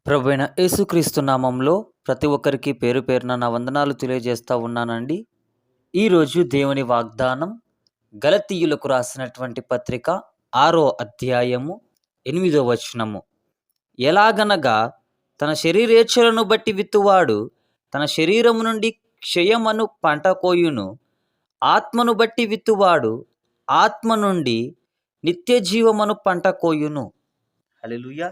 ప్రభువైన యేసుక్రీస్తు నామంలో ప్రతి ఒక్కరికి పేరు పేరున నా వందనాలు తెలియజేస్తా ఉన్నానండి. ఈరోజు దేవుని వాగ్దానం గలతీయులకు రాసినటువంటి పత్రిక 6వ అధ్యాయము 8వ వచనము. ఎలాగనగా తన శరీరేచ్ఛలను బట్టి విత్తువాడు తన శరీరము నుండి క్షయమను పంట కోయును, ఆత్మను బట్టి విత్తువాడు ఆత్మ నుండి నిత్య జీవమను పంట కోయును. హల్లెలూయా.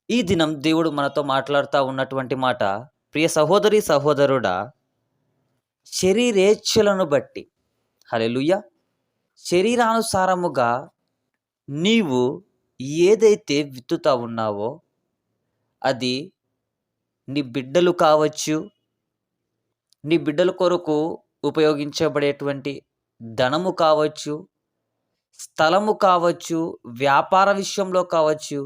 ఈ దినం దేవుడు మనతో మాట్లాడుతూ ఉన్నటువంటి మాట, ప్రియ సహోదరి సహోదరుడా, శరీరేచ్ఛలను బట్టి, హల్లెలూయా, శరీరానుసారముగా నీవు ఏదైతే విత్తుతా ఉన్నావో అది నీ బిడ్డలు కావచ్చు, నీ బిడ్డల కొరకు ఉపయోగించబడేటువంటి ధనము కావచ్చు, స్థలము కావచ్చు, వ్యాపార విషయంలో కావచ్చు,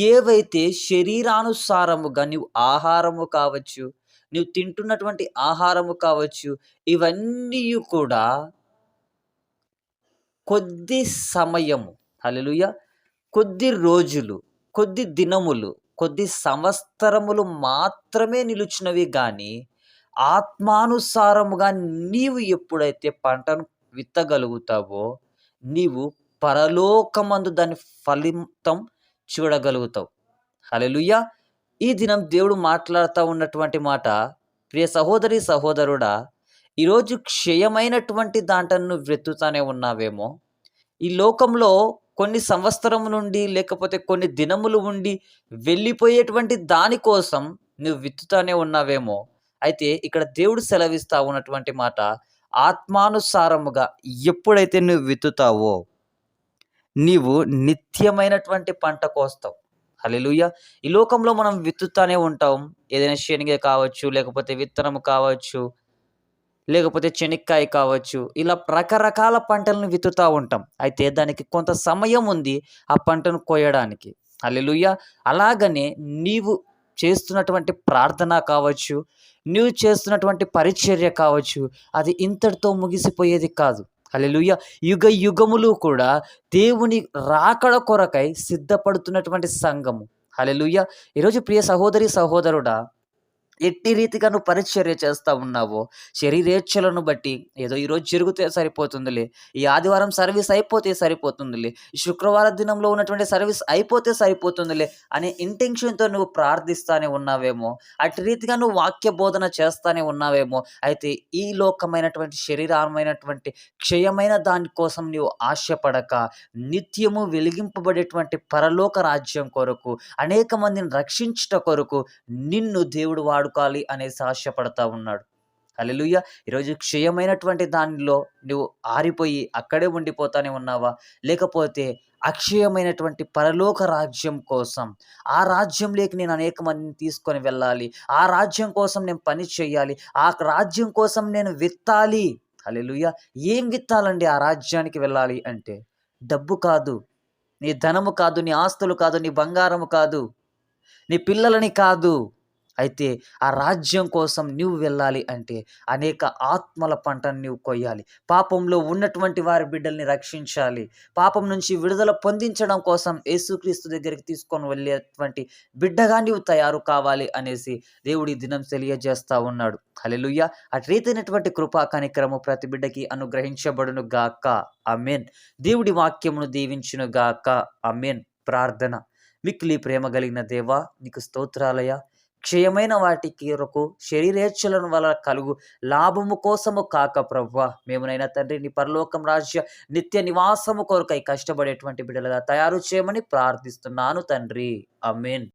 ఏవైతే శరీరానుసారముగా నీవు ఆహారము కావచ్చు, నీవు తింటున్నటువంటి ఆహారము కావచ్చు, ఇవన్నీ కూడా కొద్ది సమయము, హల్లెలూయా, కొద్ది రోజులు, కొద్ది దినములు, కొద్ది సంవత్సరములు మాత్రమే నిలుచున్నవి. కానీ ఆత్మానుసారముగా నీవు ఎప్పుడైతే పంటను విత్తగలుగుతావో నీవు పరలోకమందు దాని ఫలితం చూడగలుగుతావు. హల్లెలూయా. ఈ దినం దేవుడు మాట్లాడుతూ ఉన్నటువంటి మాట, ప్రియ సహోదరి సహోదరుడా, ఈరోజు క్షయమైనటువంటి దాంట్లను నువ్వు వెతుకుతానే ఉన్నావేమో. ఈ లోకంలో కొన్ని సంవత్సరం నుండి లేకపోతే కొన్ని దినములు ఉండి వెళ్ళిపోయేటువంటి దానికోసం నువ్వు విత్తుతానే ఉన్నావేమో. అయితే ఇక్కడ దేవుడు సెలవిస్తా ఉన్నటువంటి మాట, ఆత్మానుసారముగా ఎప్పుడైతే నువ్వు విత్తుతావో నీవు నిత్యమైనటువంటి పంట కోస్తావు. హల్లెలూయా. ఈ లోకంలో మనం విత్తుతానే ఉంటాం. ఏదైనా శనగ కావచ్చు, లేకపోతే విత్తనం కావచ్చు, లేకపోతే చెనిక్కాయ కావచ్చు, ఇలా రకరకాల పంటలను విత్తుతూ ఉంటాం. అయితే దానికి కొంత సమయం ఉంది ఆ పంటను కోయడానికి. హల్లెలూయా. అలాగనే నీవు చేస్తున్నటువంటి ప్రార్థన కావచ్చు, నీవు చేస్తున్నటువంటి పరిచర్య కావచ్చు, అది ఇంతటితో ముగిసిపోయేది కాదు. హల్లెలూయా. యుగ యుగములు కూడా దేవుని రాకడ కొరకై సిద్ధపడుతున్నటువంటి సంఘము. హల్లెలూయా. ఈరోజు ప్రియ సహోదరి సహోదరుడా, ఎట్టి రీతిగా నువ్వు పరిచర్య చేస్తూ ఉన్నావో, శరీరేచ్ఛలను బట్టి ఏదో ఈరోజు జరిగితే సరిపోతుందిలే, ఈ ఆదివారం సర్వీస్ అయిపోతే సరిపోతుందిలే, ఈ శుక్రవార దినంలో ఉన్నటువంటి సర్వీస్ అయిపోతే సరిపోతుందిలే అనే ఇంటెన్షన్తో నువ్వు ప్రార్థిస్తానే ఉన్నావేమో, అట్టి రీతిగా నువ్వు వాక్య బోధన చేస్తానే ఉన్నావేమో. అయితే ఈ లోకమైనటువంటి శరీరమైనటువంటి క్షయమైన దానికోసం నీవు ఆశపడక, నిత్యము వెలిగింపబడేటువంటి పరలోక రాజ్యం కొరకు, అనేక మందిని రక్షించుట కొరకు నిన్ను దేవుడు వాడుకోవాలి అనేసి ఆశపడతా ఉన్నాడు. హల్లెలూయా. ఈరోజు క్షయమైనటువంటి దానిలో నువ్వు ఆరిపోయి అక్కడే ఉండిపోతానే ఉన్నావా? లేకపోతే అక్షయమైనటువంటి పరలోక రాజ్యం కోసం, ఆ రాజ్యంలోకి నేను అనేక మందిని తీసుకొని వెళ్ళాలి, ఆ రాజ్యం కోసం నేను పని చేయాలి, ఆ రాజ్యం కోసం నేను విత్తాలి. హల్లెలూయా. ఏం విత్తాలండి ఆ రాజ్యానికి వెళ్ళాలి అంటే? డబ్బు కాదు, నీ ధనము కాదు, నీ ఆస్తులు కాదు, నీ బంగారము కాదు, నీ పిల్లలని కాదు. అయితే ఆ రాజ్యం కోసం నువ్వు వెళ్ళాలి అంటే అనేక ఆత్మల పంటను నువ్వు కొయ్యాలి. పాపంలో ఉన్నటువంటి వారి బిడ్డల్ని రక్షించాలి. పాపం నుంచి విడుదల పొందించడం కోసం యేసుక్రీస్తు దగ్గరికి తీసుకొని వెళ్ళేటువంటి బిడ్డగా నీవు తయారు కావాలి అనేసి దేవుడి దినం తెలియజేస్తా ఉన్నాడు. హల్లెలూయా. అటు రీతైనటువంటి కృపా కనికరము ప్రతి బిడ్డకి అనుగ్రహించబడును గాక. ఆమేన్. దేవుడి వాక్యమును దీవించును గాక. ఆమేన్. ప్రార్థన. మిక్కిలి ప్రేమ కలిగిన దేవా, నీకు స్తోత్రాలయ. క్షయమైన వాటి కొరకు శరీరేచ్ఛలను వల్ల కలుగు లాభము కోసము కాక ప్రభువా, మేమునైనా తండ్రి నీ పరలోకం రాజ్య నిత్య నివాసము కొరకై కష్టపడేటువంటి బిడ్డలుగా తయారు చేయమని ప్రార్థిస్తున్నాను తండ్రి. ఆమేన్.